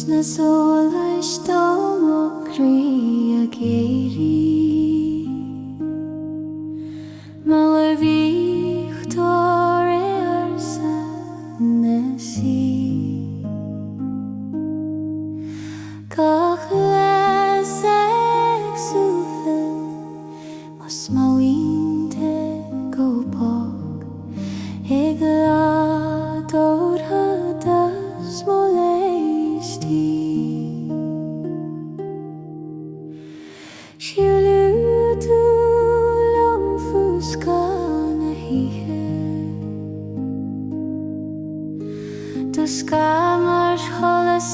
na Solais tomo Chroí ag Éire Malavich tore arsa nasi Gach les ag sufil Mos mawinte go pog Higla dod hadas Solais ti Shilu tu long fuscana hihe Dus gamar cholas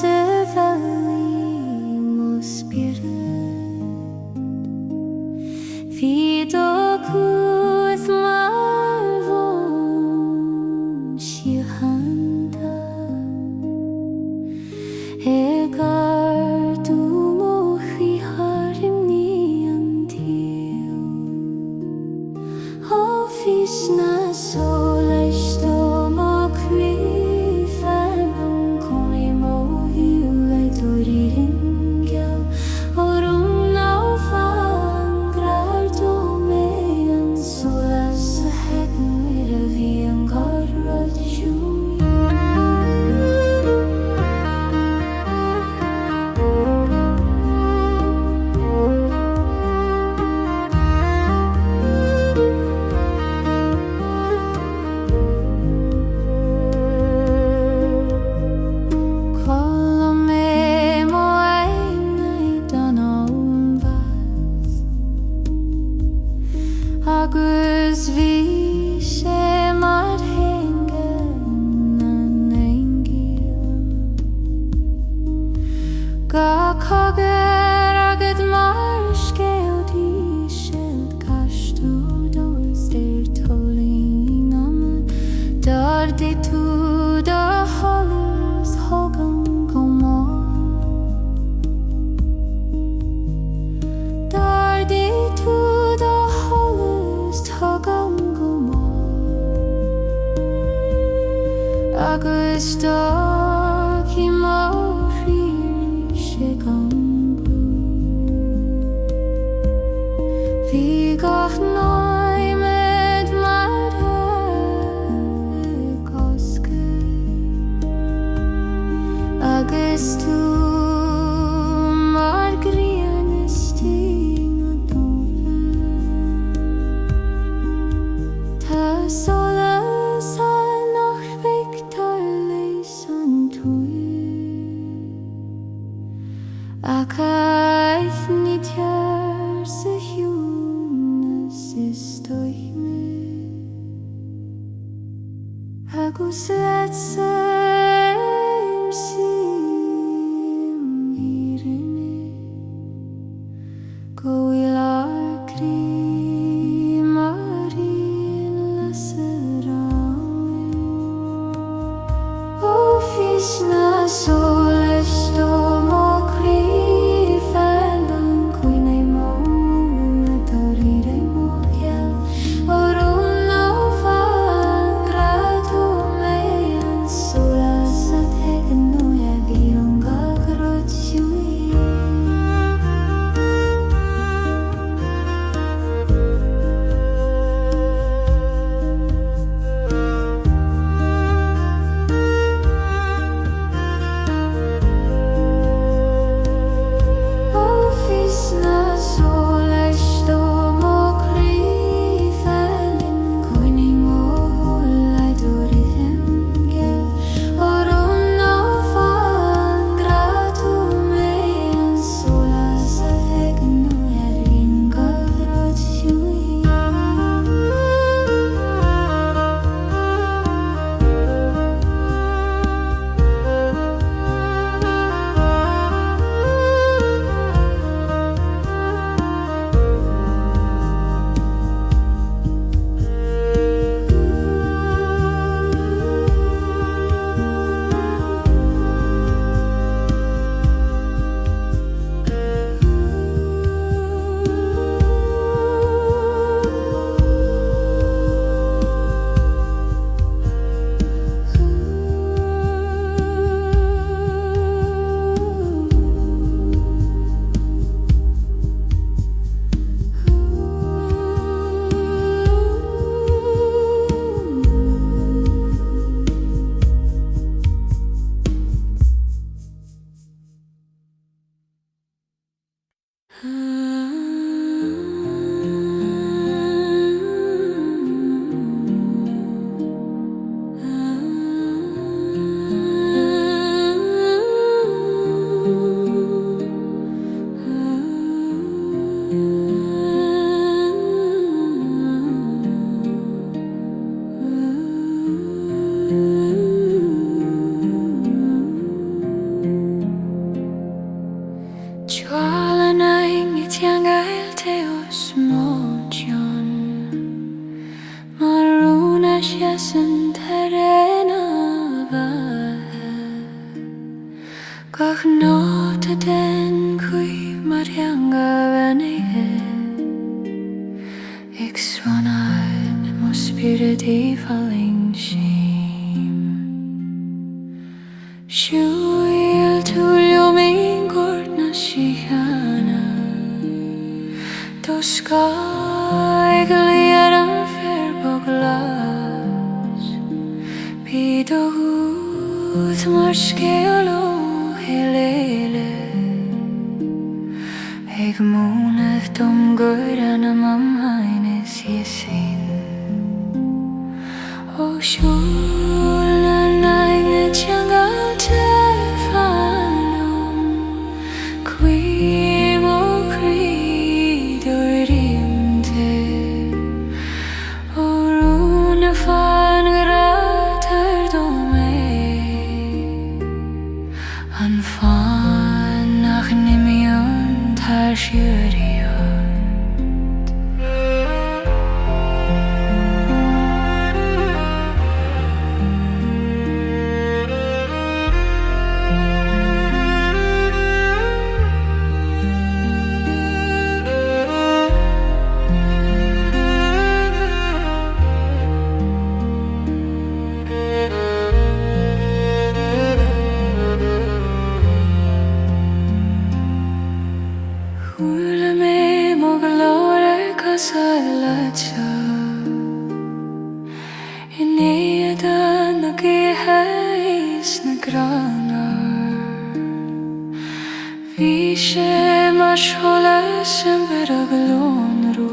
valley muspira Fido kuth marvon shihanda Hegar du mochi harim ni antil O Fios na Solais tomo Chroí Féileacán Coney mo hiúla dúirín Ceol Orm Naofa angrar do me an Solas a hegan with a bhí an garrod Qualla me mo Aonair don ombas Agus bhí sé mar hénge nAigne Ga cogar agad mar scéaltí siad castú doras deir tolín ama Dardi tú da holas hogan go mór Dardi tú da holas hogan go mór Agus dag I mór hrír sé gan brú Bhí gach náimid mar ag osca Agus tú mar grianistí na dómha tSolas a nach tSolais an tuair Ac aithní tear sa hiúnas is nAigne Agus let sa Sceimhir Thanaí Go ilar crí marín las O Fios na Solais tomo Chroí Féileacán Coney mo na dúirín Ceol Orm Naofa angrar do me an Solas a hegan a bhí an garrod Sceimhir Thanaí Gach nóta den Chroí mar Ceangal Ag Suanadh mo spiriti falling shame Siúil túlio mín gort na síochána Dos Gaelic ar fair boglas Bíd ó gúd mar Ceol Éire Ag moonlit dom gúd Anamanna síosin Ó siúil nAigne Ceangailte fannom Cuim ó Chroí Réalte Ó rúna fan gratar dom An fan nach nimion tar Síoraí Bhí sé mar Solais an beirg lonrú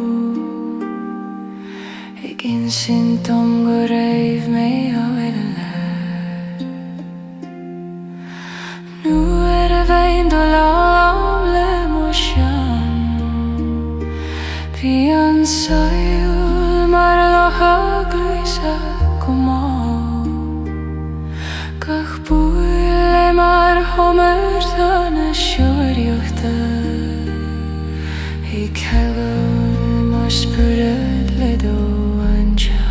Ag insin dom go raibh mé á Éire Nu a bhain do lám le mo sean Bhí an saoil mar locha glúisa go má Gach búil le mar Homer Thana Siúraíochta Ag Ceol mar spúrad le dó an teol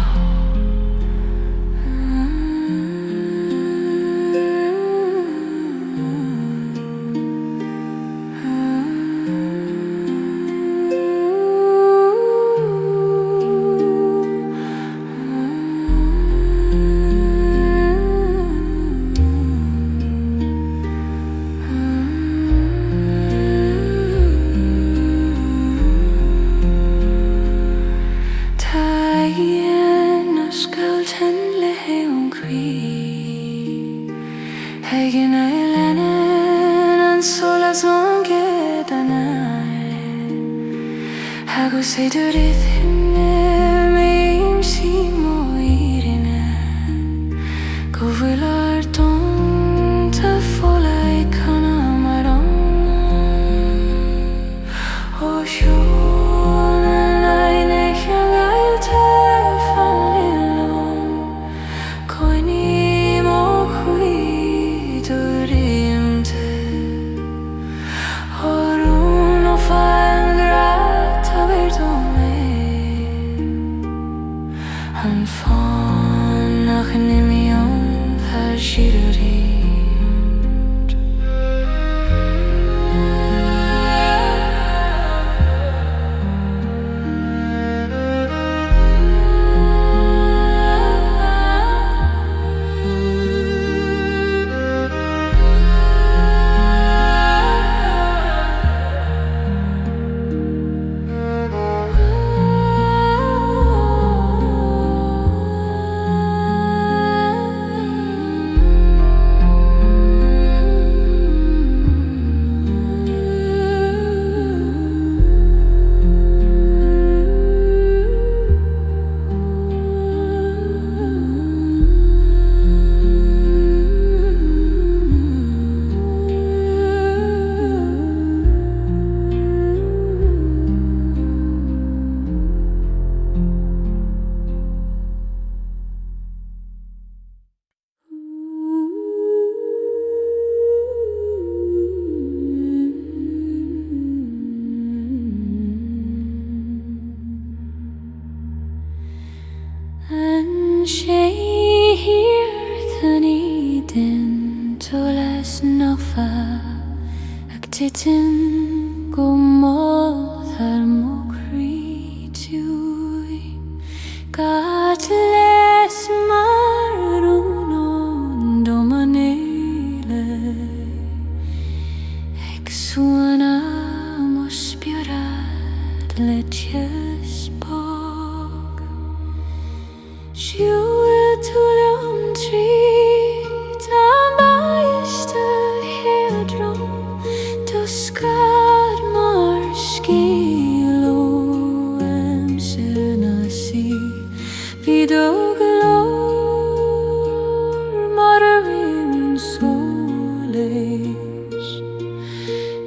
Ag Anáil an Solas Anail Agus éidir himne méim sí mo Éire Go bhfuil ar don ta Féileacán mar Ó siúil nAigne Ceangailte fanlilom Coinnim ó Chroí Réalte Ó rún ó fan grata dom An fan nach nimion tar Síoraí Sceimhir Thanaí den tSolas Naofa ag titim go moll ar mo Chroí túi Gat les marúnon domanéile ag Suanadh mo spiorad le tSbog Siúil túlaim trí tá baiste héadrom Toscad mar scéal ó amsanasí Bhí dógalóir mar a rian Solais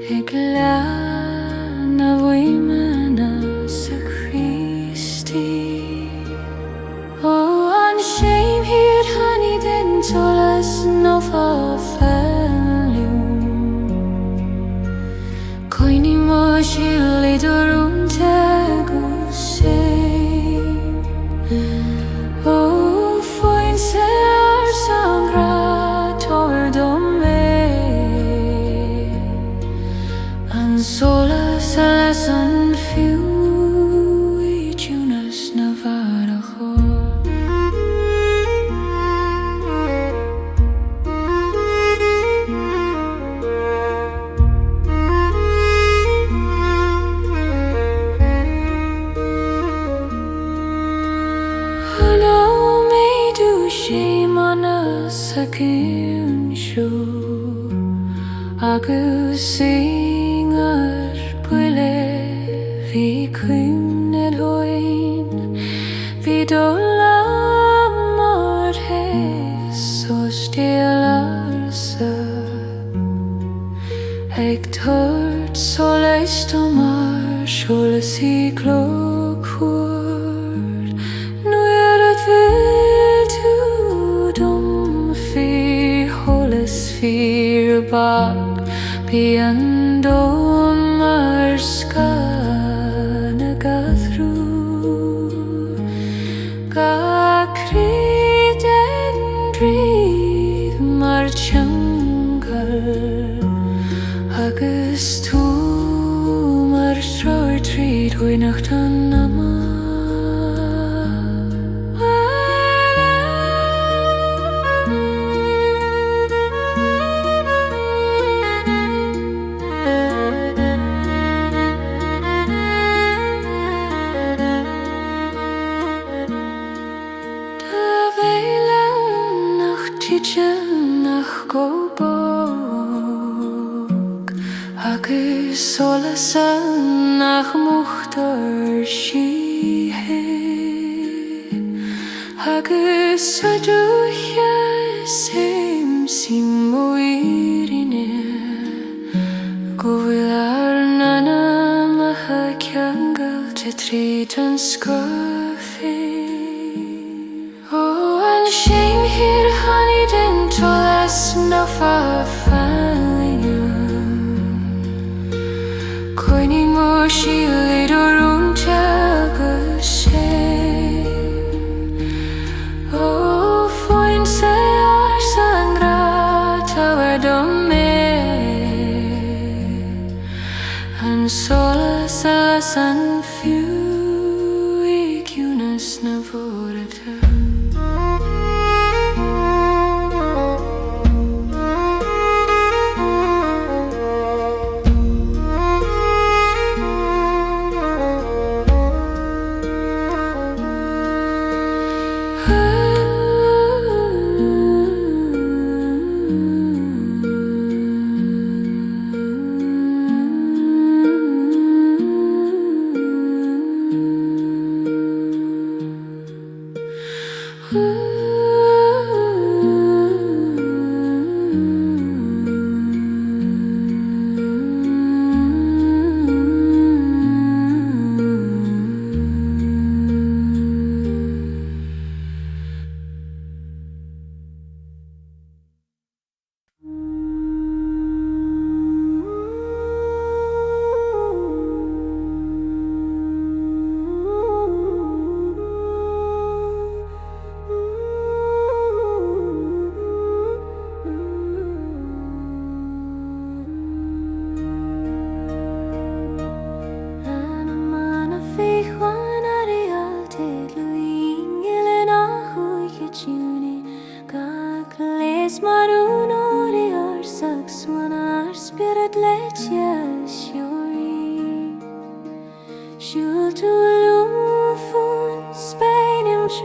ag lean a bhfuaimena sa Chrístí an Sceimhir Thanaí den tSolas Naofa Coinní mo síle dorúnta go Fáin sa sangra tóir dom an Solas a leis an fiú I dúnas na bhFarraigí agus Sceangailte buile bhí cuimhnid óin bhí dóla mar héas os déalarsa ag tuairt Solais tomar Solas I clóchúir nuair a bhfuil tú dom fí Holas fír bach Bhí an dóm mar scan a gathhrú Ga críd an dríomh mar Ceangal agus tú mar tráir tríd chuoineacht Anamanna agus Solas nach muchtar síthe agus a dúcha sí mo Éireanna go bhfuil ar anam a Ceangailte tríd an scofaí an Sceimhir Thanaí den tSolas Naofa Coinní mo síle dorúnta go fáin sa sangra tóir dom an Solas a leis an fiú I dúnas na bhFarraigí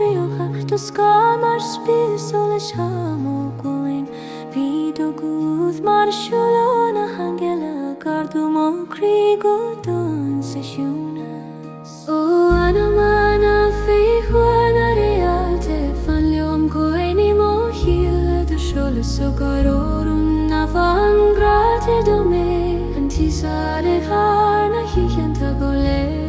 Bhíocha do scar mar spí Solais mo gwyn Byd o gwdd mar siwlo na hangela Gardw mo crig o dyn sa siwnas O Anamanna Féileacán a Réalte Fanliom coeni mo hila do tSolas O garorwn na fan gratir do me Yn tSolais har na hichanta go le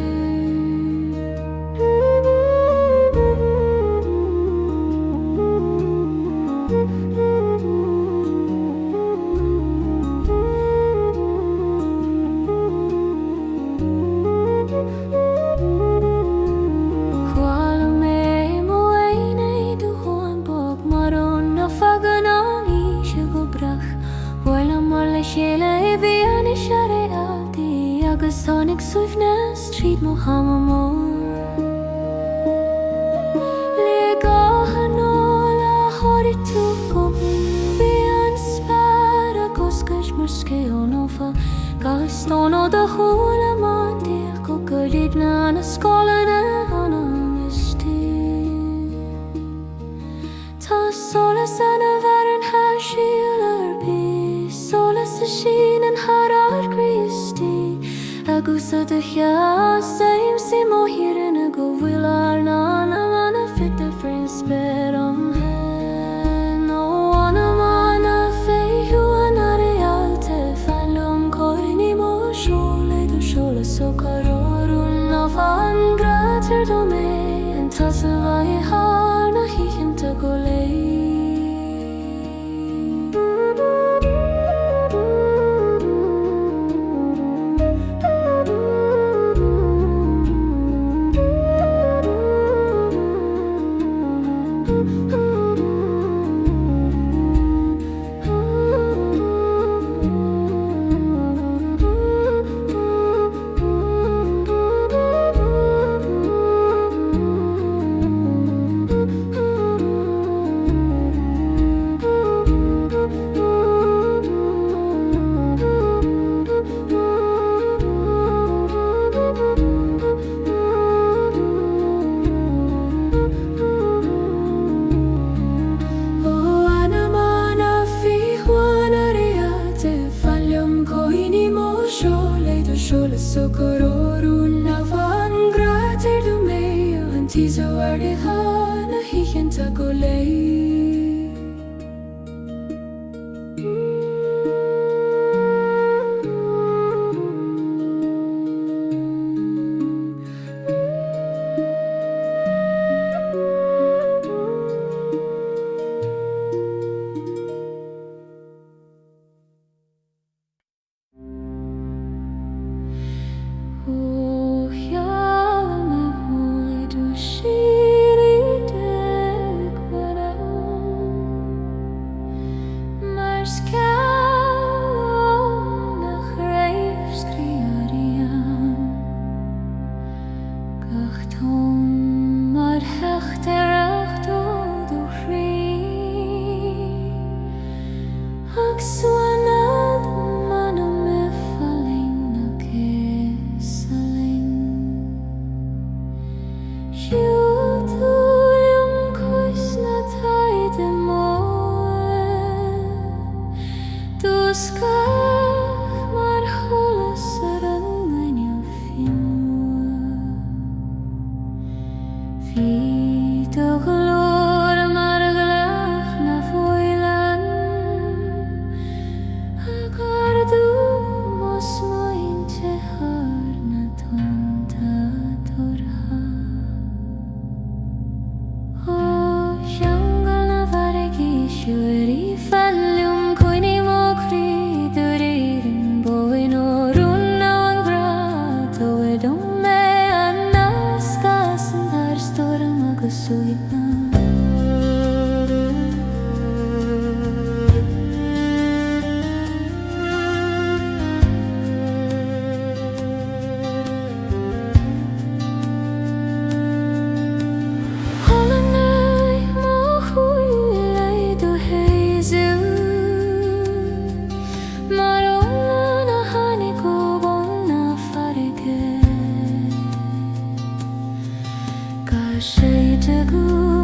Gealaí bhí anis a Réalte agus tháinig suimhneas tríd mo hamamór Le gáchan óla thoirí tú gobn Bhí an spar agus gais mar Ceol Naofa Gas tónó do chúla má díl go goríd na na scola na anam tSolas ana bhar an haisiúil ar bí Solas a sin an harar Christi agus a de cheas Sceimhir Thanaí go bhfuil ar na Anamanna fit a frisper am hen O Anamanna Féileacán a Réalte Fanliom coeni mo Solais do tSolas O garorwn na fan gratir do me Yn tSolais har na hichanta go le So garorwn na fan gratir do me Yn tSolais har na hichanta go le Suanadh manam Shade to go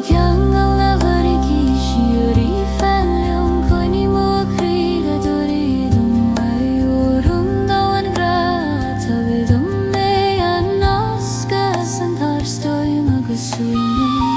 Ceangal na bhFarraigí Síoraí Féileacán Chroí mo críocha doireadh mai orm dáin grát a bhidum mé an nascas an tarstoim agus suaimhir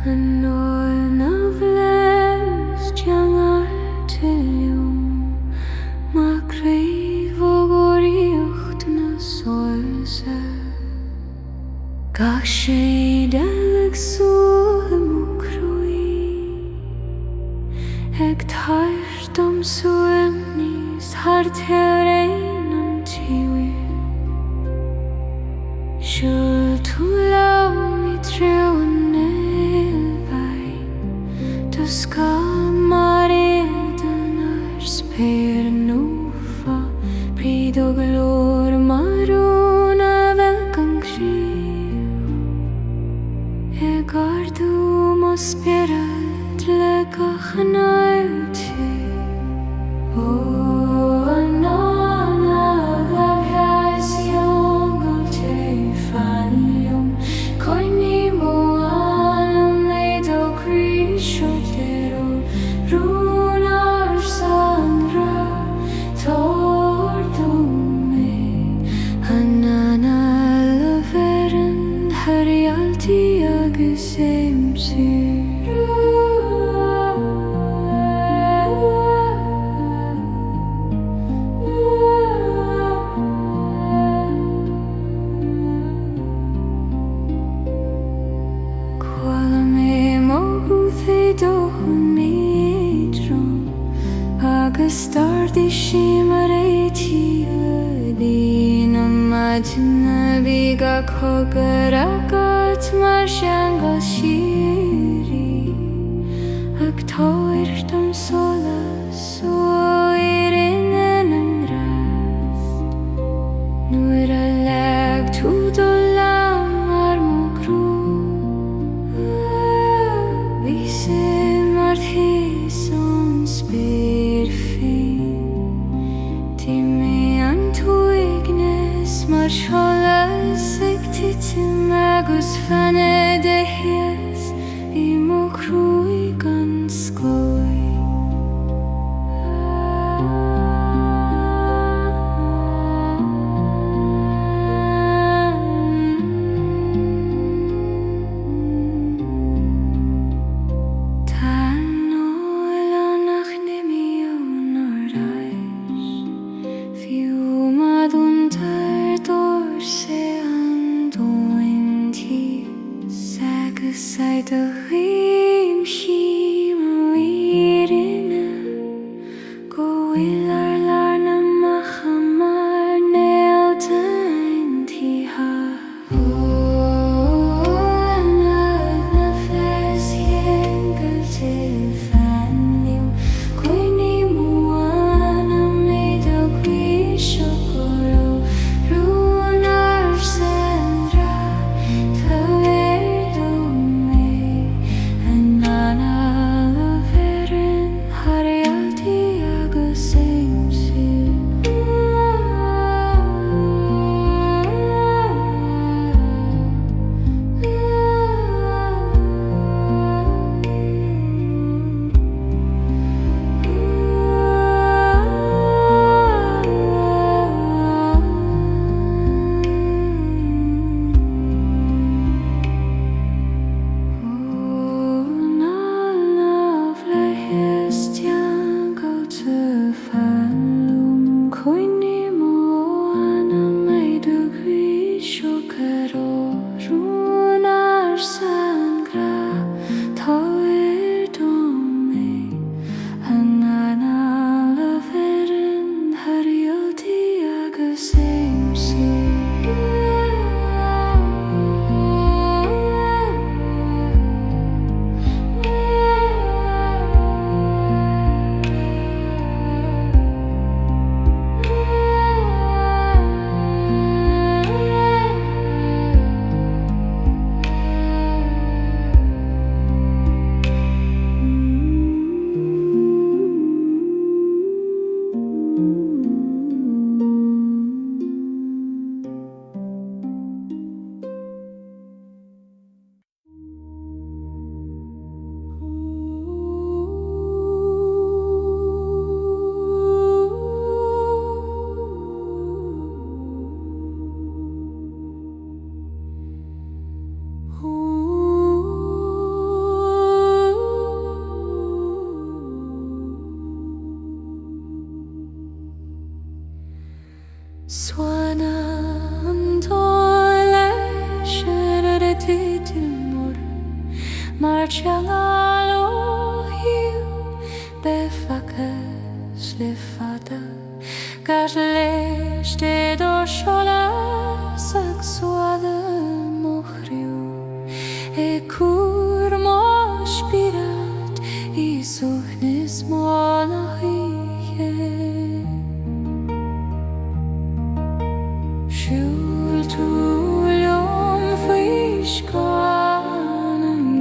Anáil na bhFlaitheas Ceangailte liom má craobh na Solais gach sé deag suaim mo Chroí ag tairdom suaim níos thart ar éin an tíoir siúl tú lam I triú an Ska mar éideann ar spéir Naofa príd ó glór marún a bheith an críoch ag ardú mo spiorad le gach Anáilte Anámanna bhFlaitheas Ceangailte Féileacán Chroí mo anam leid ó críocha Rúnar sanra tordumé Anáil a bheran Réalte agus Sceimhir Cuala mé mo gúthaí dóchan agus stardaí sí mar éitiad Anamanna bhí ga cogar agat mar Ceangal Síoraí ag táirdom tSolas ó Éire an rast nuair a leag tú do lam ar mo grú bhí sé mar thíos an spéir mar tSolas ag titim agus fanna de hir Suanadh Solais serenity mar Ceangal o hiu bhFarraigí le fada Gaelic tSolas ag Suanadh mo Chroí cúr mo spirit I suchnis mo nAigne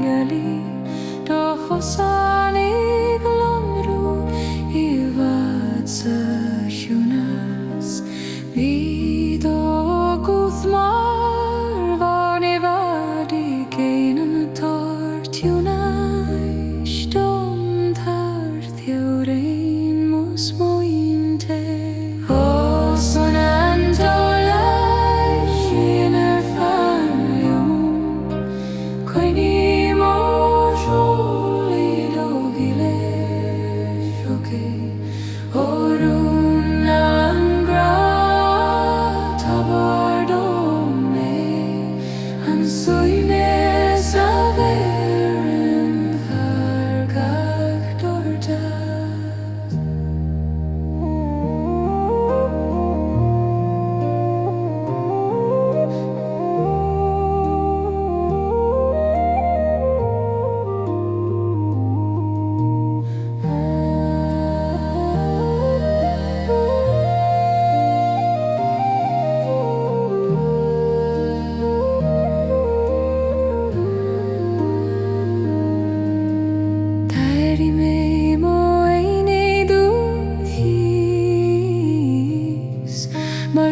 Gaelic do hosanig lonrú I bhd sa Shuanas bí do gúthmar bhar I bhd I géanana tortiúnais dom tar theorain mus mointe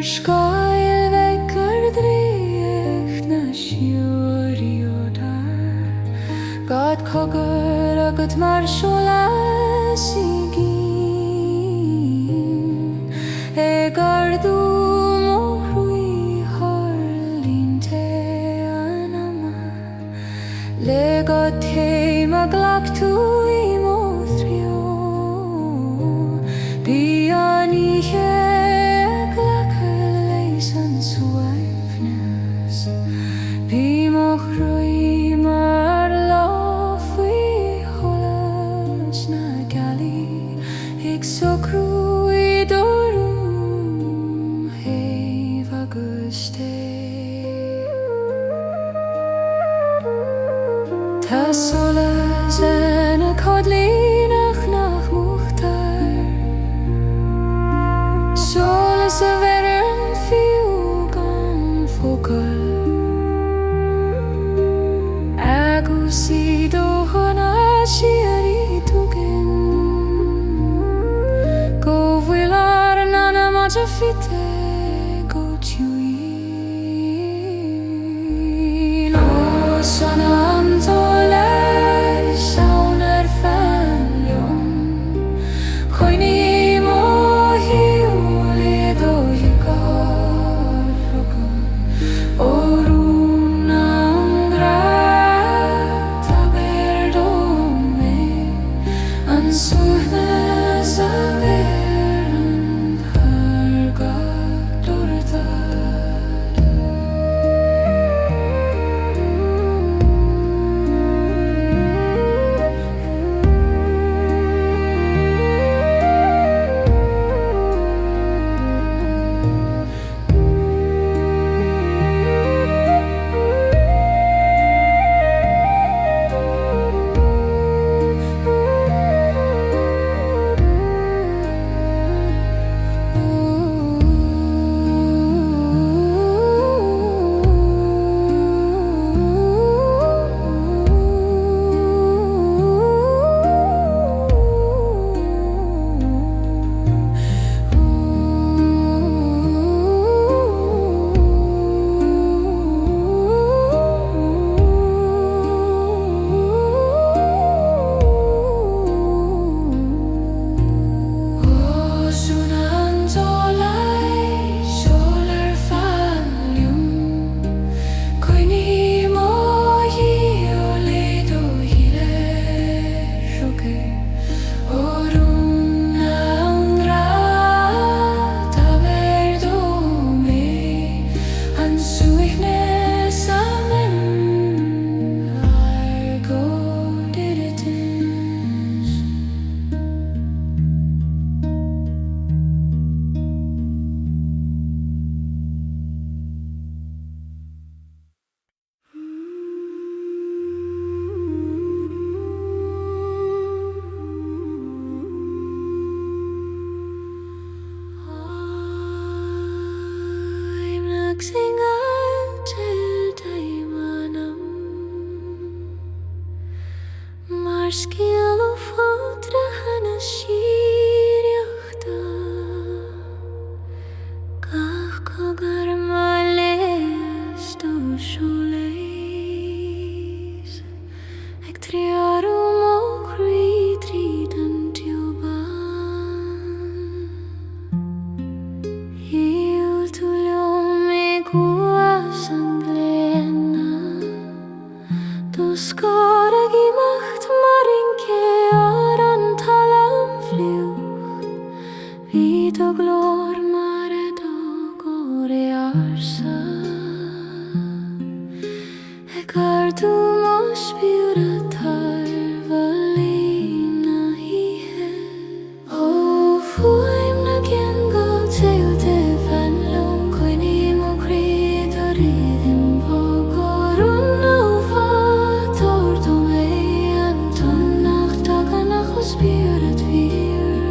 Scoil vekur dreich na Síoraí o dar God cogur agat mar Solais I gin gardú mo Chroí harlínte Anamanna le God te maglach tú I mo trio bí anige Bí mo Chroí mar tSolas na codlínach nach muchtar Solas a veran Féileacán focal agus iad ó hana Síoraí tugin go bhfuil ar an Anamanna fite go tiúin ó Suanadh Solais Aonair Féileacán Chroí mo hiúlid ó Gaelic ó rúna an grát a berdóme an suaimhir sa bhéir an thurgad dortad Ceangailte anam mar Ceol ó fódra hana síoreachta gach cogar moonlit do Solais ag triarú mo Chroí tríd an tiúban Hiúil tú Guas an gléanna dus scoraigh imeacht mar ince ar an talam fliuch bhí do glór mar edóg ó Réalte ag ardú mo spiúra tarvalína híthe ó fuaim na Ceangal Ceangalte Féileacán Chroí mo críd ó ridim bóg ó Naofa tordóme an tunnach taganach ó spiúrat vír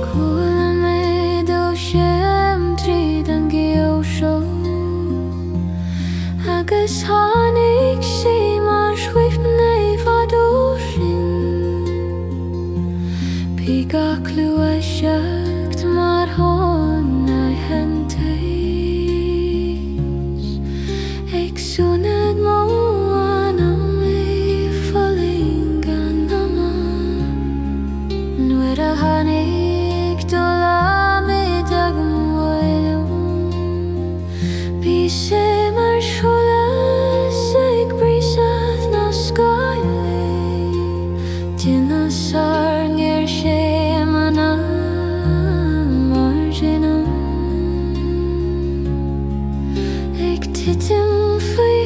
Cúla méid ó séam tríd an gheosó agus tháinig sé mar shuifne fadó sin Bhí gach lua seacht mar tháina hentais ag Suanadh mo anam foling Anamanna nuair a tháinig dul amid agam mhailm Bhí sé mar Solais ag bríosadh na Sceangailte Dina sarngir sé mana marginam ag titim faoi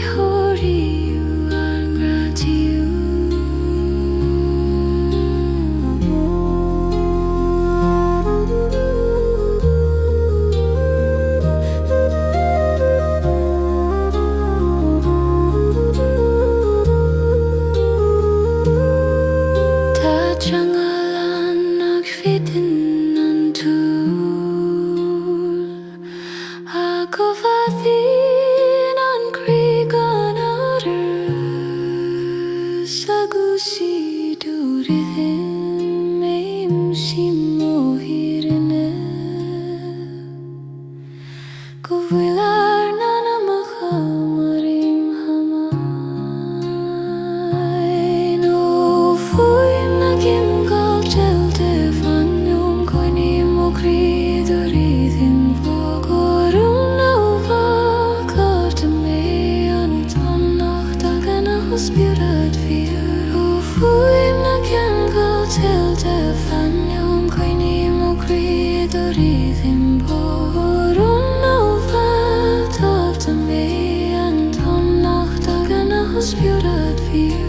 spiúrad fíor ó fuaim na Ceangal tilde fanneom coinnim ó Chroí do rhythm bór ó Naofa tábta mé an tónnacht agan a spiúrad fíor.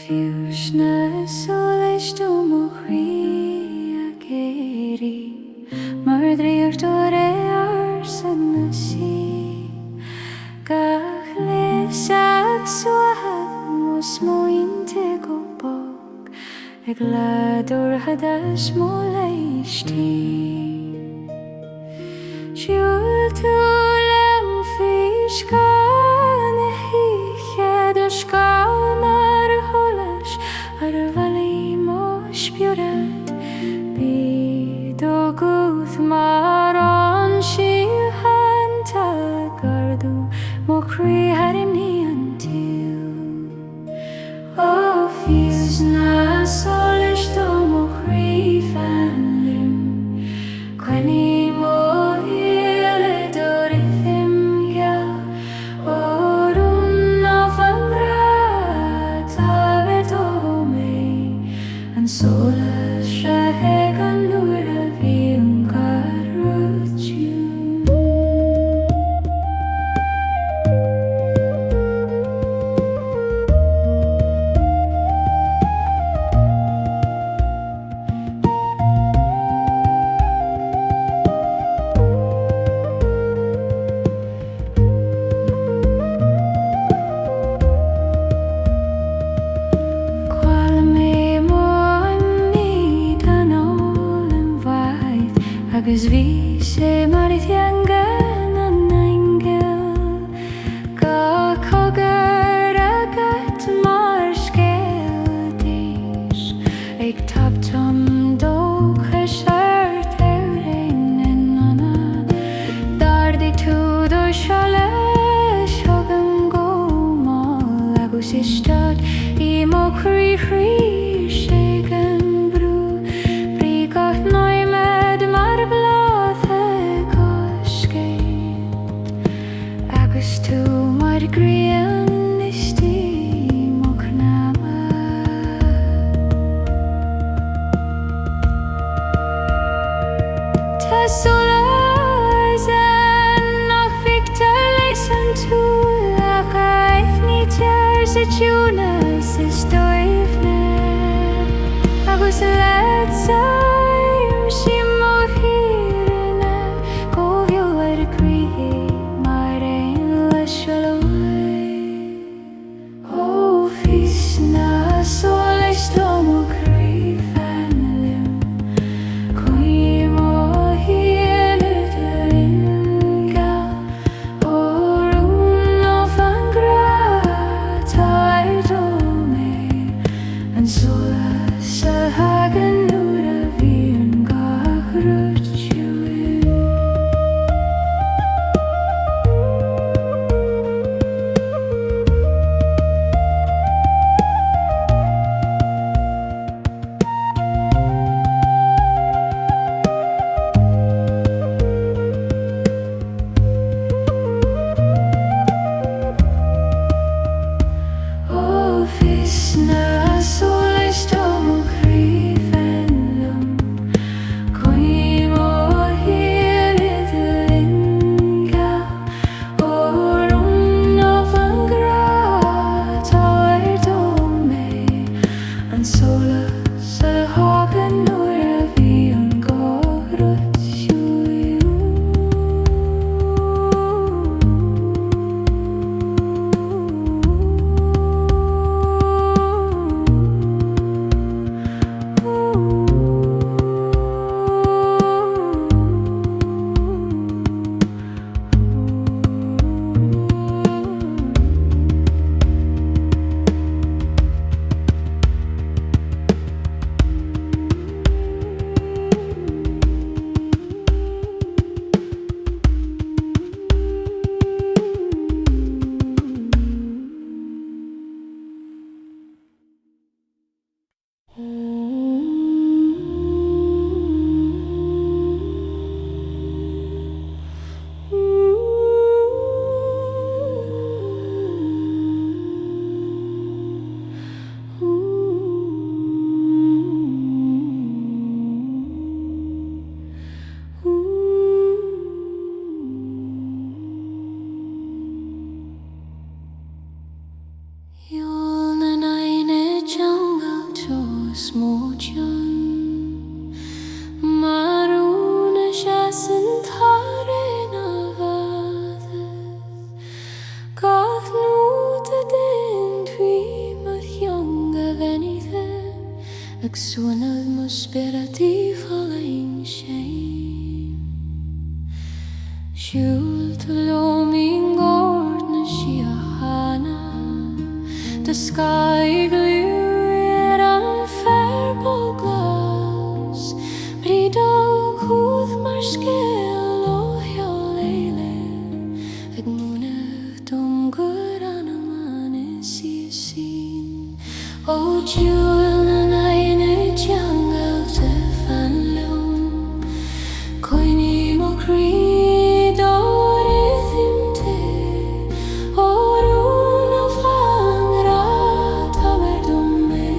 Fios na Solais do mo Chroí ag Éire mar dríochtúir san na sí gach leis ag Suanadh mo smointe go bog ag ládúr hadas mo leistí siúl tú lem fioscán a híchead a scán ar bhelaí mo spiúrad bíd ó gúth mar an síochanta gardú mo Chroí harimní an tíl ó Fios na Solais do mo Chroí fanlim coinnim ó Éire do rhythm Geal tSolas a heag an nuair a bhí an carrútiú. Agus bhí sé mar I Ceangal nAigne ga cogar agat mar scéaltais ag tabtam dóchas ar teirinn in anam dardaigh tú do Solais thugam go máil agus istead I mo Chroí sé gan brú brí gach náimed mar agus tú mar grian istí mo cnama tSolais nach victor leis an túl a gaithní tear sa tSolas is dóibhne agus let Sceim sí mo hírinne go bheo ar a Chroí mar aon le Solais ó Fios na Solais do mo Chroí fanlim coinnim ó Éire do rhythm Geal Naofa an grá tá ar dó mé an Solas a hagan nuair a falling shame. Siúil to loaming gord na siahana. The sky glued on fair glass. Brídó cúd mar scéal ó Éire. Ag múna dom good Anamanna sí sin. O Juil nAigne Ceangailte fan lum. Coinní mo Chroí dóir thimte. O rúna fangra tabar dom me.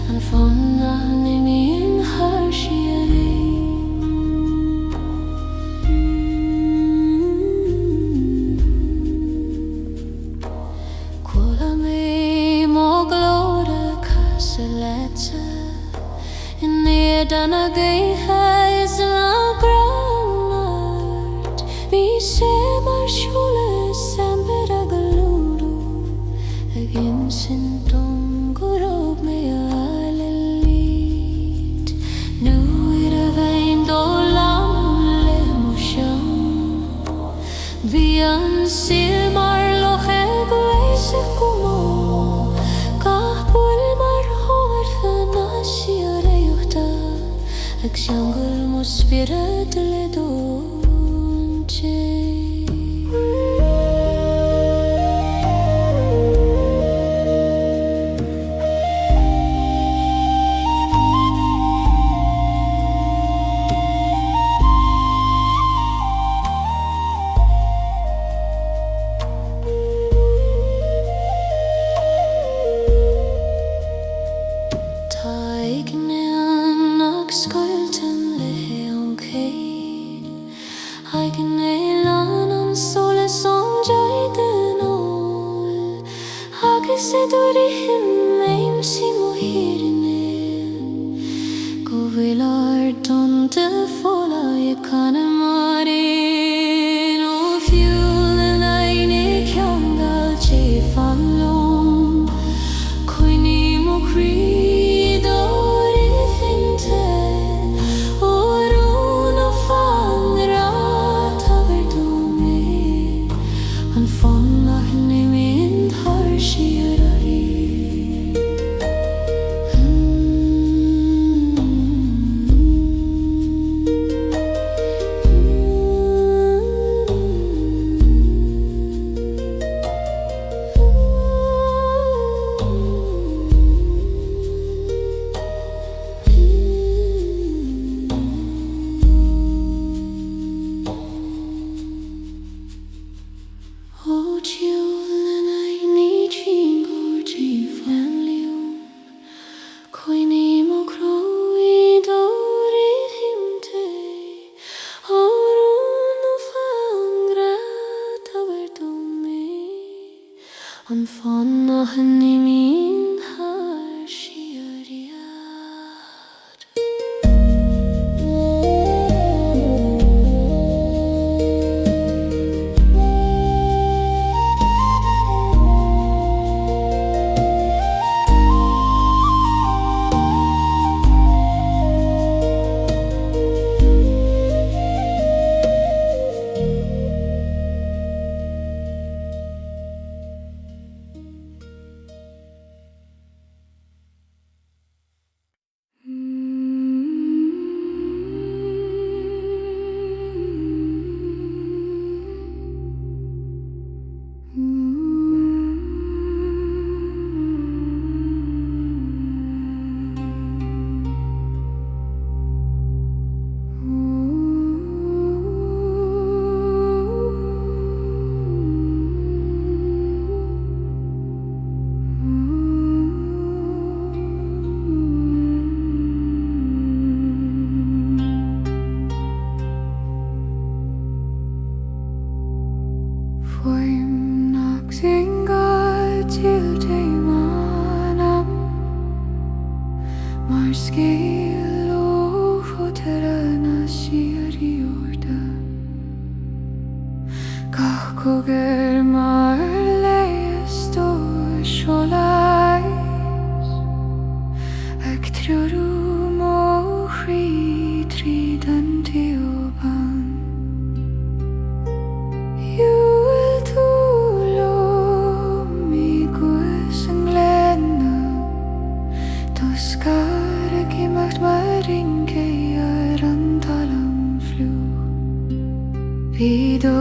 An fonna nimíon har Síoraí. Cuala me mo glóra Ceangalte. In the Gaelic is na granard. Mi sé mar Shulas semper a galúru. Agin sin dom gorob me a lelít. Nu a vein do lam le motion. Vi an Sceimhir Thanaí como. Kahpul mar hógar fana Síoraí uchta. Ag Ceangal mo spirit le donche. Taigne ag scoiltin le an céad. Aigne lan an Solas an Aonail. Agus dúirí him aim sí mo hirine. Go bhfuil don de Féileacán marin. O fiúil nAigne Ceangailte fan lum. Coinní mo Chroí dóir thimte. O rúna fangra tabar dom me. An fonna nimíon har Síoraí.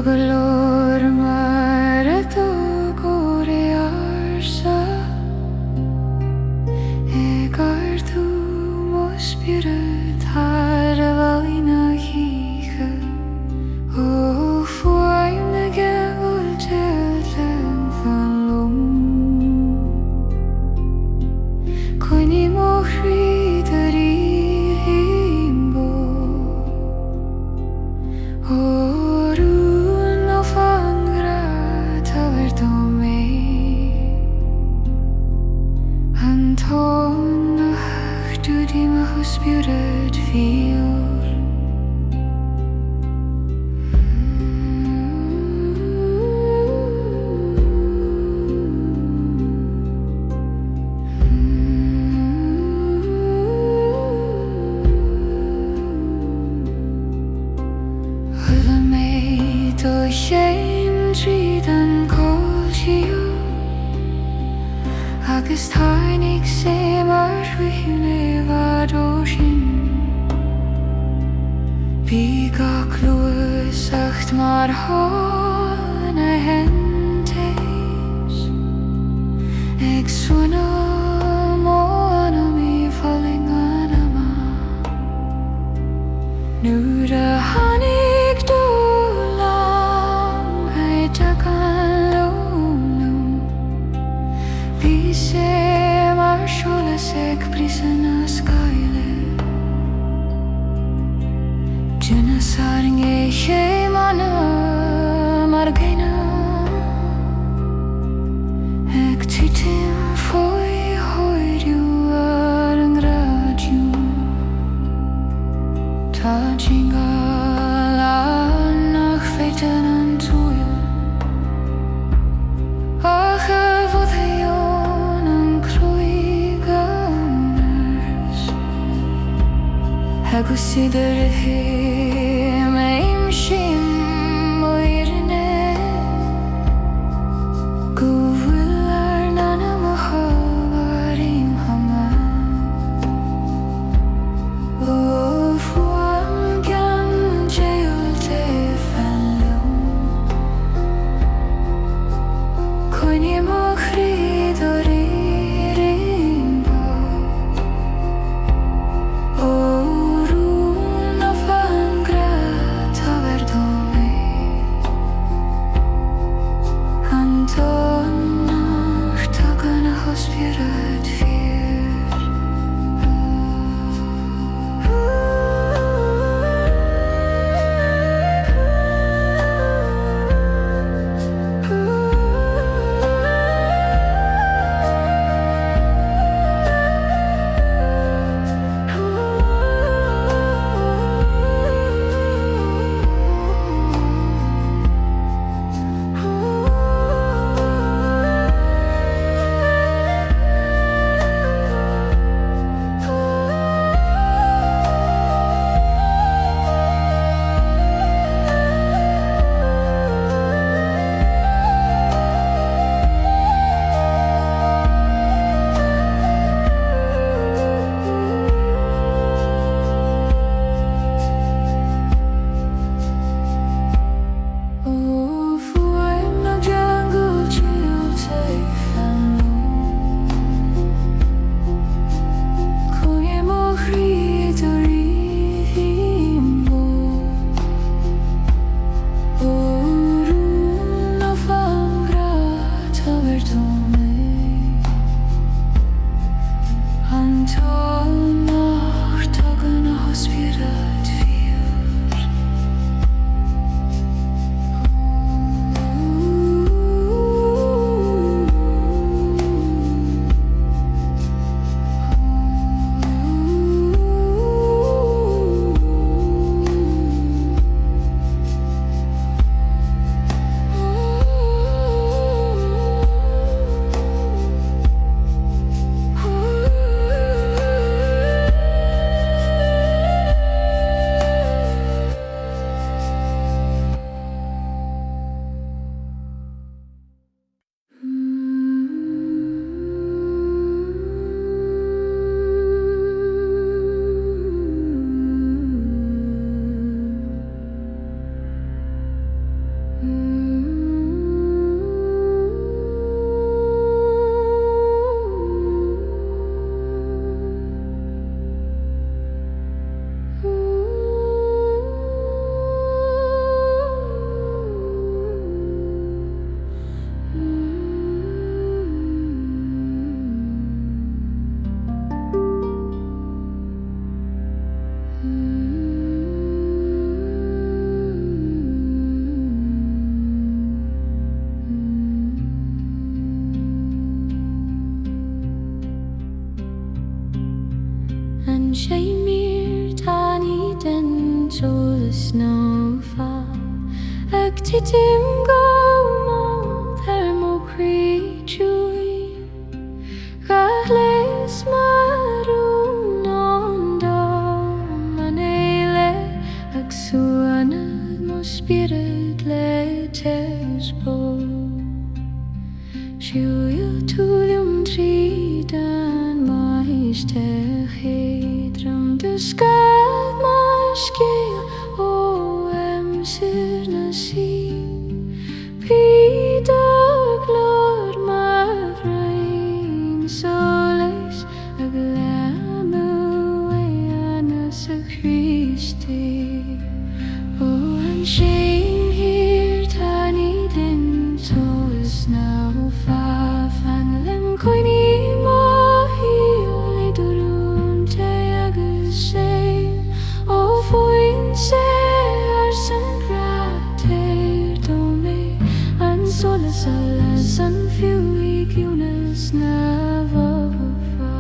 Tugalor marato gore arsa Egartu mospirit harvalina hiche O fuai mege ultelten falum Koini mohri darir himbo Spirit feel Hula me to shame treat and call you Agus tainig Sceimhir Thanaí Bígach luas acht mar hána hentéis Ag Suanadh mó anam falling Anamanna Nuair a tháinig dúlam Féileacán lúnum Bhí Sceimhir Solas ag brisan na scaile Sarangalte mana margaina Ag titim faoi hoiriu ar an gradiu Tá Ceangal nach féitan an túil Ach a bhFlaitheas an Chroí ganars Agus idir a Grad An Sceimhir Thanaí den tSolas Naofa ag titim go mo Chroí Chroí Gaelic marún an Éire ag Suanadh mo spirit le tesbo Siúil túlium trídan mais techédram dysgad mas Ceol sir na sí Pryd a glor bhFarraigí Solais ag leamú ana sa Christi an Sceimhir Thanaí den tSolas Naofa fan lim coinní má hiúil durúnta agus sé faoin sé tSolais an faoi giúnas na bhFá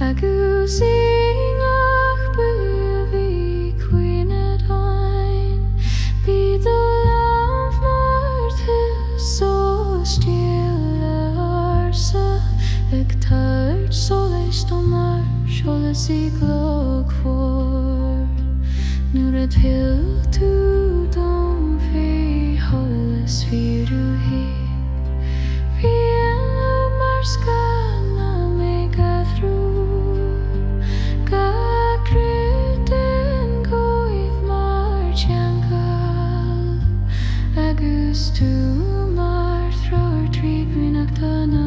agus ingach bhí cuinead hain Bíd a lamh bhFlaitheas so stíl arsa ag tart Solais do mar Solas I glog for nuair a thuil tú dom fé tholas fiú hí Rian mar scan mé gathru agus tú mar thrár trí buineach Anamanna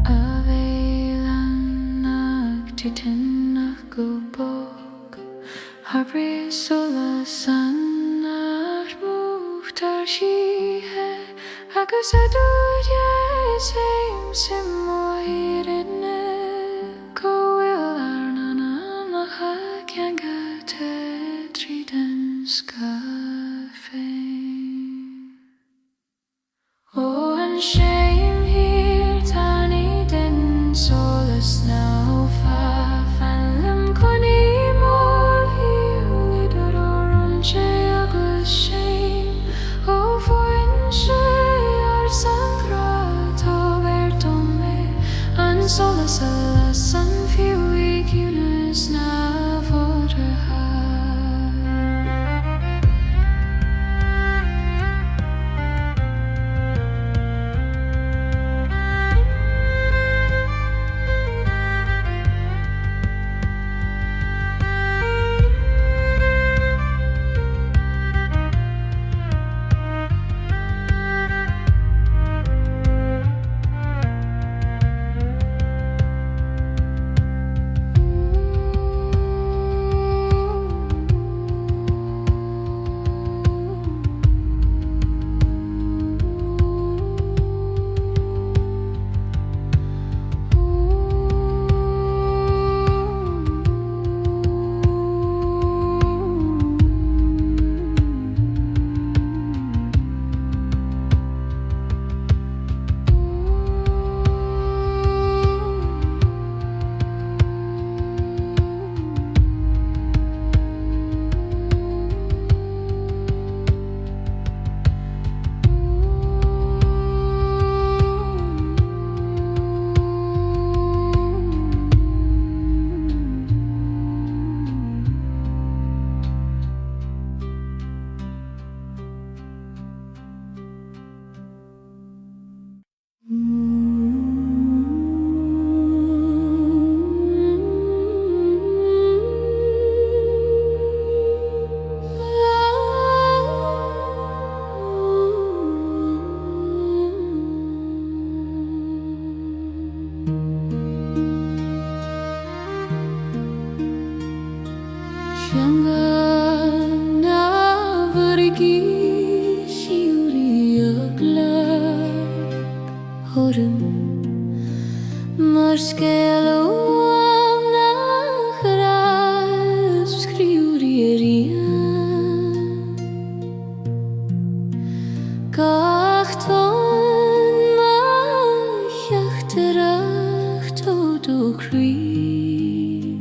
a bhéileán ag titinach go bóg Harbre Solas an átmúchtar síthe agus a dúide Sceimhir Thanaí go bhfuil ar Anamanna Ceangailte an Sceimhir Thanaí den tSolas Naofa fan lim coinní mór hiúil durúnta agus sé faoin sé ar san grát an tSolas an faoi giúnas na bhFarraigí do Chroí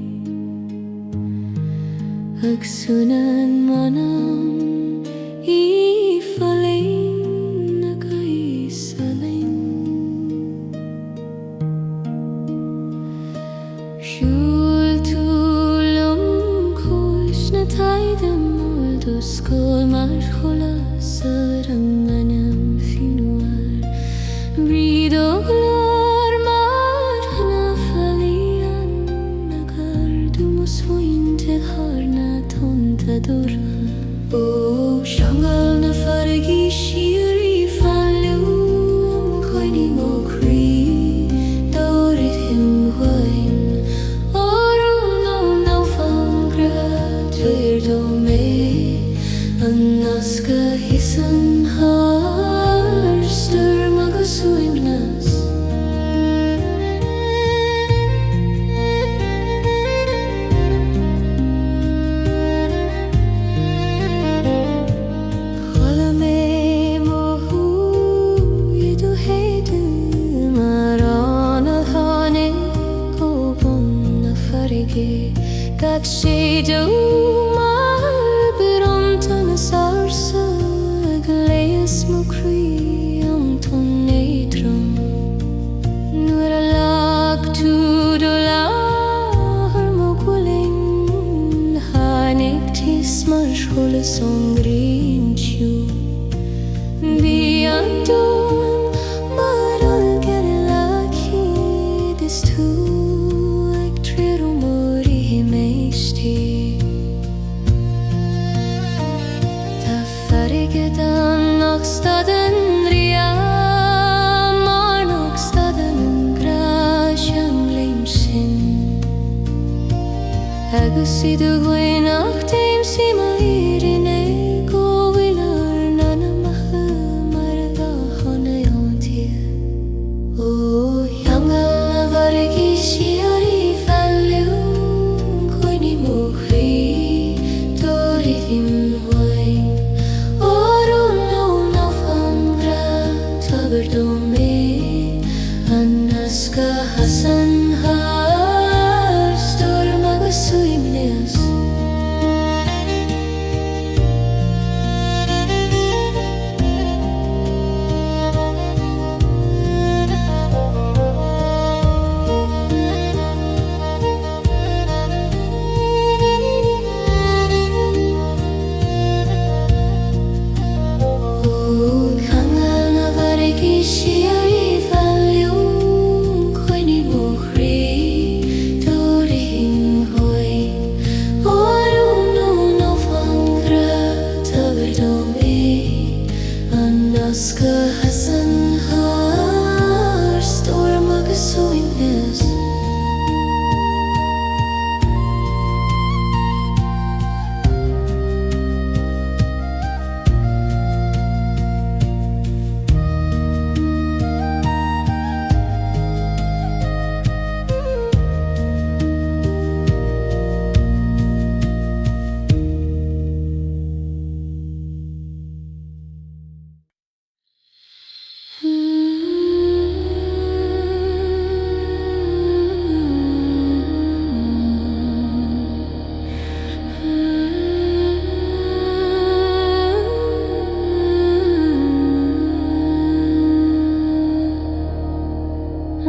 ag Suanadh manam I falain ag I salain Siúl túlum cúis na taidem moldo scóil mar cholas ar an anam finuar Bríd ó glór mar hana falaíon agar dúmas fointe harna tonta dora Ó Ceangal na bhFarraigí Síoraí fanlúm coinní mó Chroí dórid him bhain Órú nó Naofa gradúir dó mé an nasca hisan haar sturm agus Suanadh Chala mé mo hú idú héidir mar Anáil tháinig ó bun na bhFarraigí gach sé dó mar beronta na sársa ag léas mo Chroí an ton éadrom nuair a lag tú do láthair mo ghuailinn tháinig tis mar seolas ón gréin tiú Bhí an dom mar an Gealaí is tú ag tréir ó mórí méistí Tá bhFarraigid an nach stadan riam mar nach stadan an grás an léim sin agus iad a ghainach téim Sceimhir Thanaí go bhfuil ar nAnamacha mar a gachana antia Ó Ceangal na bhFarraigí Síoraí fanlúm coinní mó Chroí dórid him bhain Órú nó Naofa gradúir dó mé an nasca hasan haar sturm agus Suanadh Ó Ceangal na bhFarraigí Síoraí fanlúm coinní mó Chroí dórid him bhain Órú nó Naofa gradúir dó mé an nasca hasan haar sturm agus Suanadh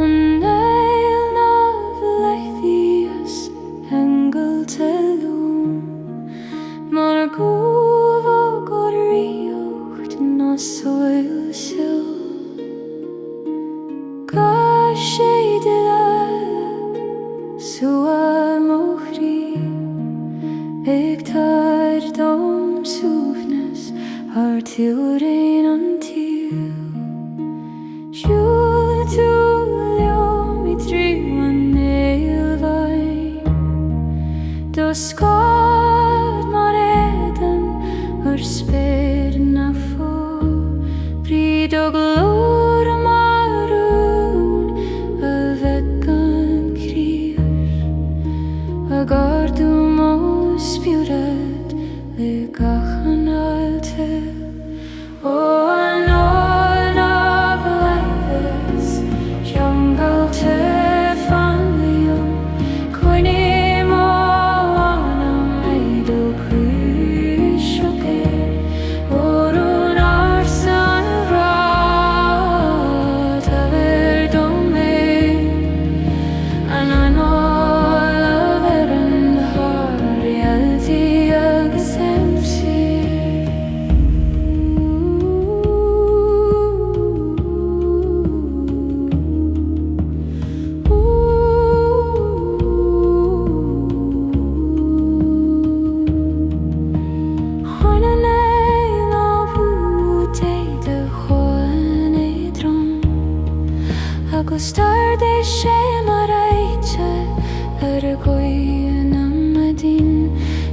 Anáil na bhFlaitheas Ceangailte lúm mar gúbh go riocht na soil sill Ga sé de suam ó Chroí ag tar dom suafnas ar tiúrain an tíú Siúl tú leom I tríú an éilmhain do scád mar éidan ar spéir na fó Bríd ó glór marún a bheith an críir a gardú mó spiúrad le gach Anáilte Ó Anáil na bhFlaitheas Ceangailte fan bhFarraigí Anamanna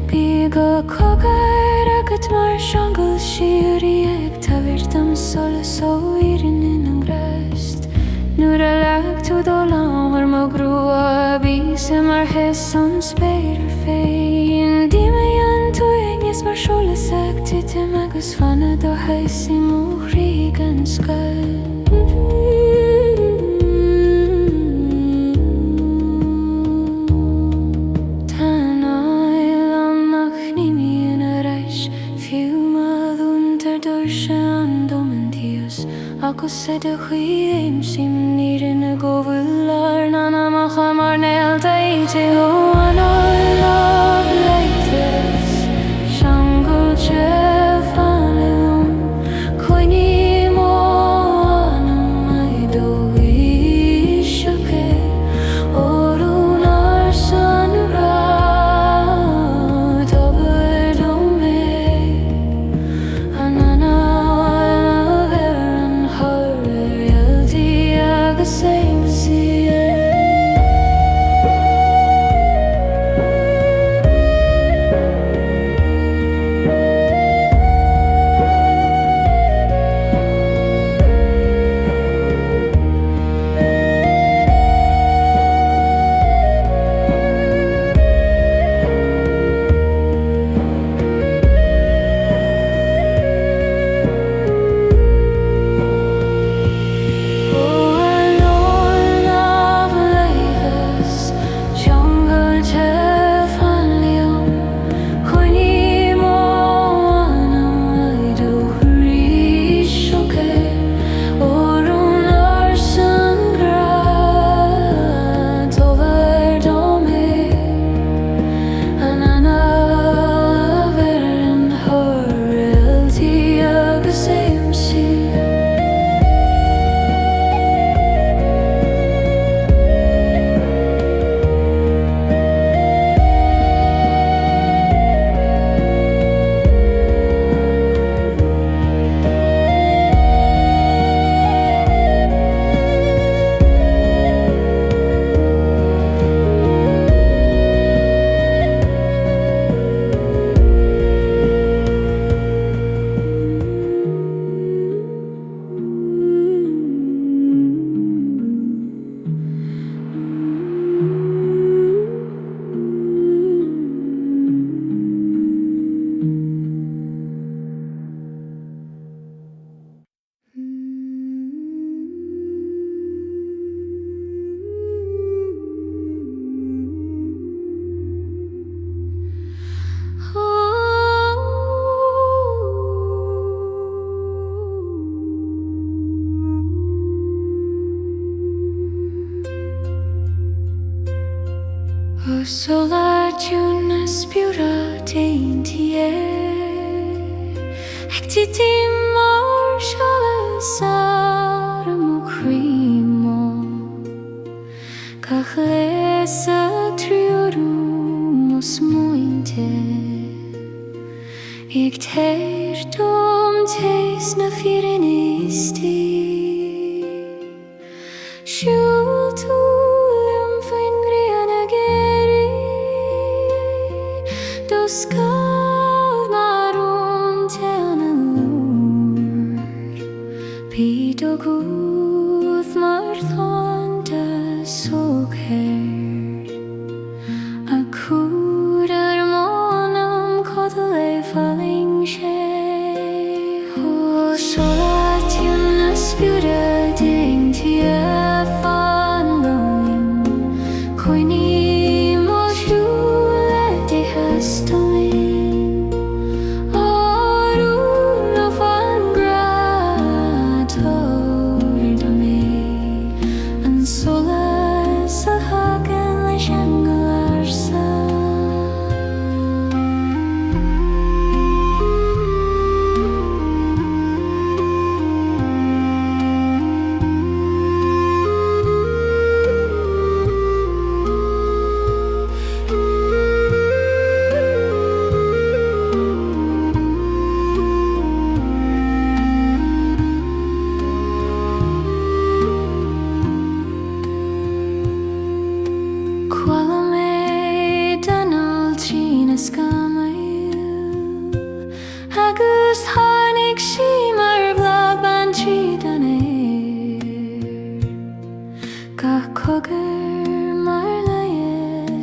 Bíga cogair agat mar Ceangal Síoraí ag tavirtam Solas ó Éire in an grest Nuair a leag tú dó lámar mo grua bísa mar hes an spéidir féin Díma an tú agnes mar Solas ag titim agus fanna do heis I mo Chroí gan scoil Agus sé de chuí aimsim níre na go bhfuil nAigne mar Réalte ó Anáil bhFlaitheas Ceangailte Féileacán Chroí mó anam do bhíosacha Aonair san Réalte obair do mé Anamanna Solar tuna spiúra dainty ag tití mar Solas ar mo Chroí Gach leis a triúrú mo smuointe ag teir dom teis na firinistí Siúl tú Scald marún te Anáil Bíd ó gúth mar thonda sóchéir A cúdar mónam codal é falling sé Ó solar tiúna spiúra dainty fan loin Chroí mó siúla de hasta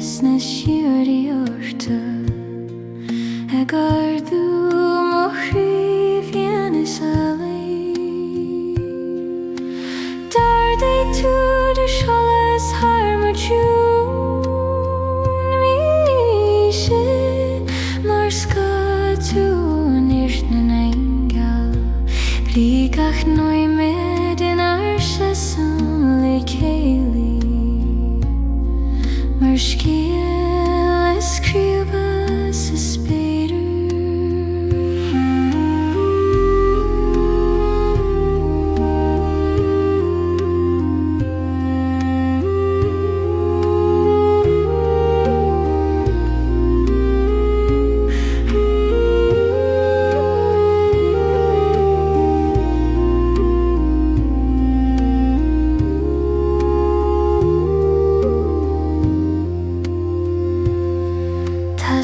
is na Síoraí orta Agardú mo Chroí fianna Solais Dar they to the tSolas harmachún Míse mar scatún na Ceangal Rígach noimid in arsasan le Ceolaí Mar scéal is críobas is beidir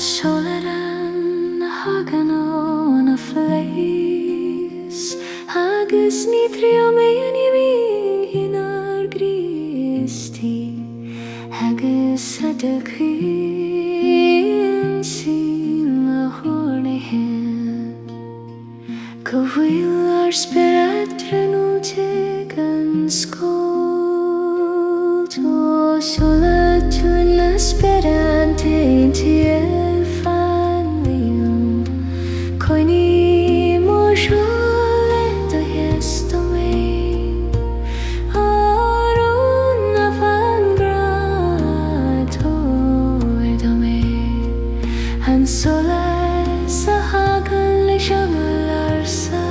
tSolais na hagan ó na bhFlaitheas agus ní trío mé an inar gríostí agus a de chuin sí le hórnaithe go bhfuil ar spirit trónte gan scóil tSolais tún na spirit daontí Chroí mór seola do heasta mé Arún na fan grátóir do mé An Solais a hagan le seangal arsa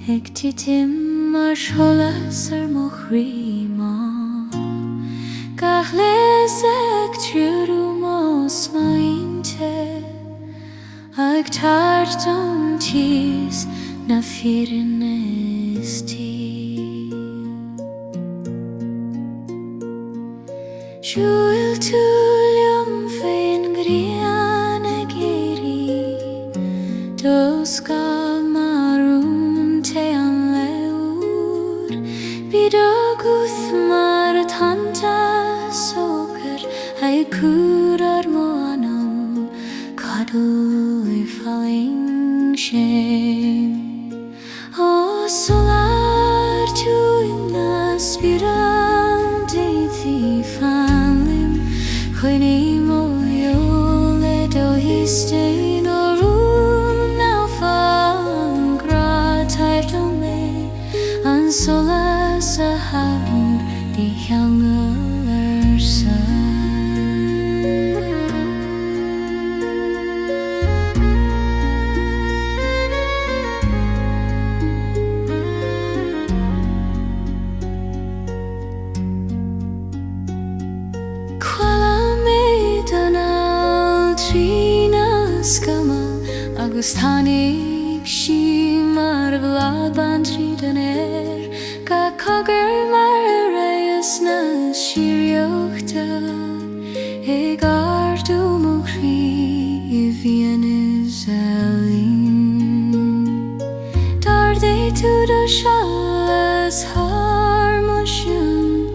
Ag titim mar tSolas ar mo Chroí má Gach les ag triúdú mo smaointe Ag tart an tíos na firinistí Siúil tú liom féin grian ag Éire Dos gal marún te an leúr Bíd agus mar a tanta sócar Ag cúr ar mo anam Cadú I falling shame O solar tú na spiran Deithí fanlim Chroí mo iole do histein orún Naofa an grátair do mé An Solais a hagan di Ceangal arsa agus tháinig sí mar bhlád ban tríd an Éire Ga cogur mar réas na síoreachta Ag ardú mo Chroí I bhíon is elín Dar to the Shuan's harmonium.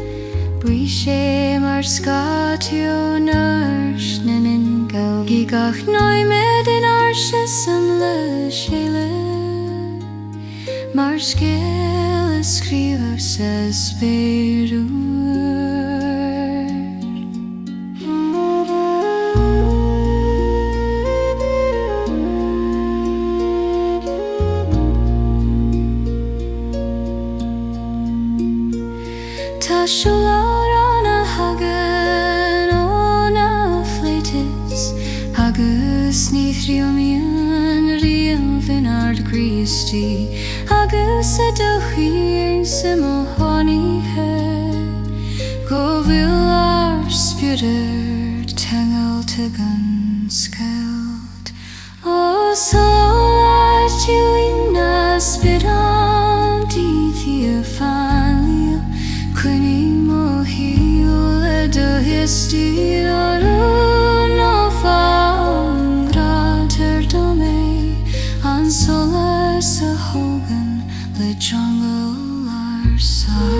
Brishe mar skatio nurse nAigne. Gigach noimed in arshism le Shele. Mar skill skriver says Peru. Tashularana hagen ona fleitis Agus nithriumian rielvinard Christi Agus adochir simohani he Govilar spuder Ceangailte gunskeld O Solais juina spiranti theophanlia Quinimo hiule de histiro Naofa grater dome An Solais a hogan le jungle arsar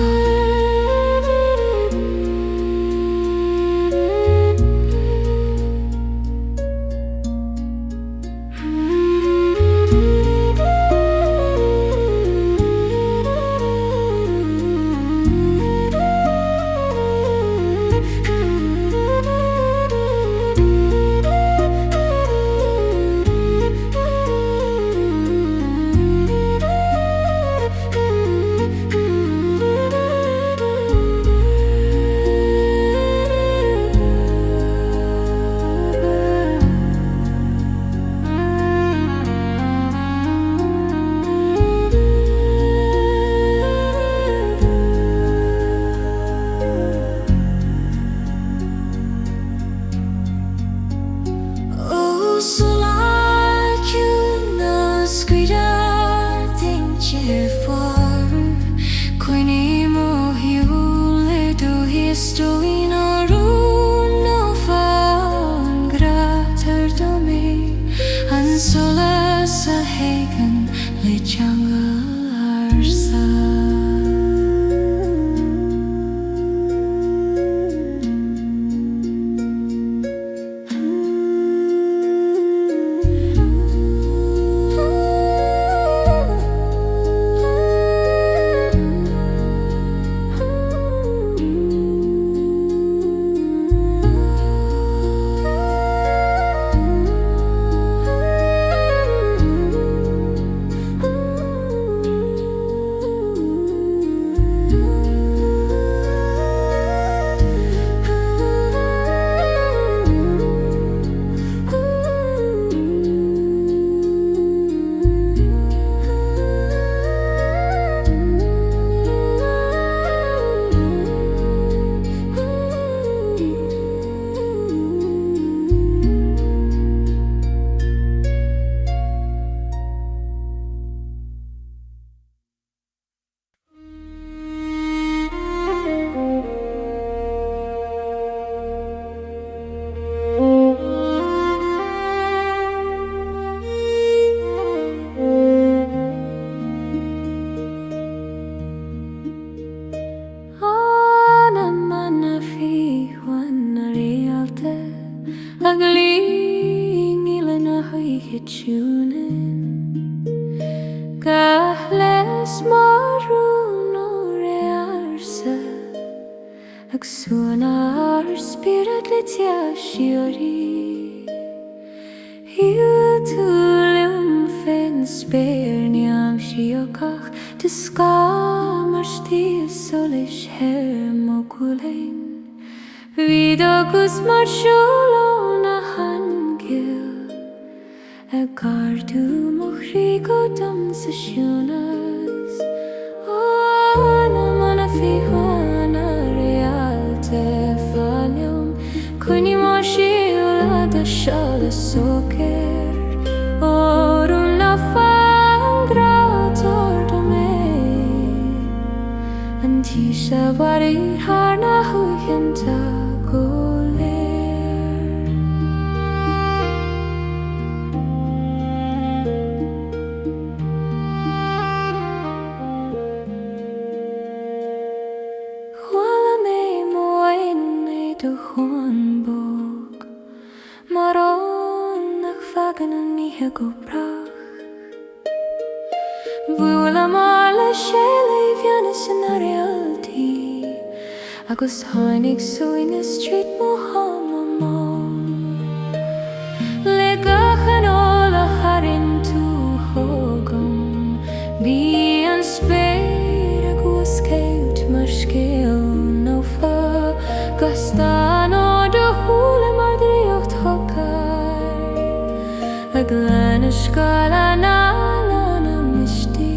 Anamanna fiona Réalte Agling ilana hichunen Gahles maruno rearsa Ag Suanadh spirit litia Síoraí Hiútúlim fin spéirniam siocach Discamars tSolais hermogulain Vidagus mar siúlóna hangil Ag gardu mochrigo dam sa Shuanas Anamanna fiona Réalte fanium Cunimo siúla da Shala socer Orun na fangrator da me Antisha wari harna huyenta goler Bhuaile mar le Gealaí bheannas in Réalte agus tháinig suain na street Muhammad le gachan óla charin tú thugam bí an spéir agus céilt mar scéal Naofa gastan ó do thúla mar dríocht thucar a glan a scal anam istí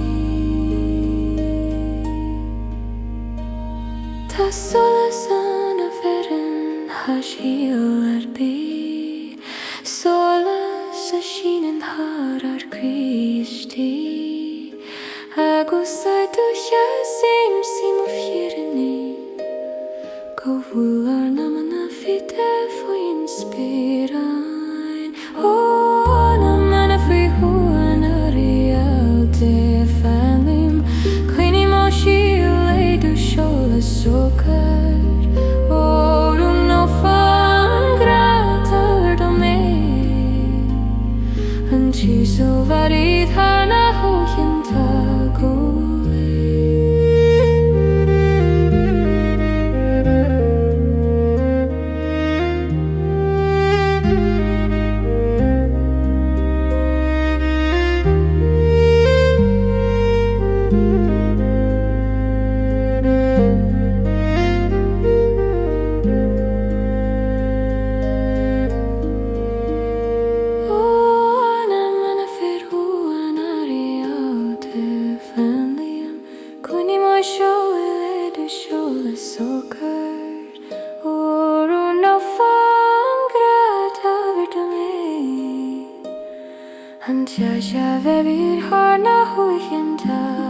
tSolas ana ferin hasíal bí Solas a sínan thar ar Christí agus a dúise Sceimhir Thanaí go bhfuil Anamanna fide faoin spéireáin ó Anamanna faoi Shuan a Réalte fanlim Chroí má síl é tSolas socar ó Naofa an grata do mé an tíso varíd hána hóianta An tia verir har na huianta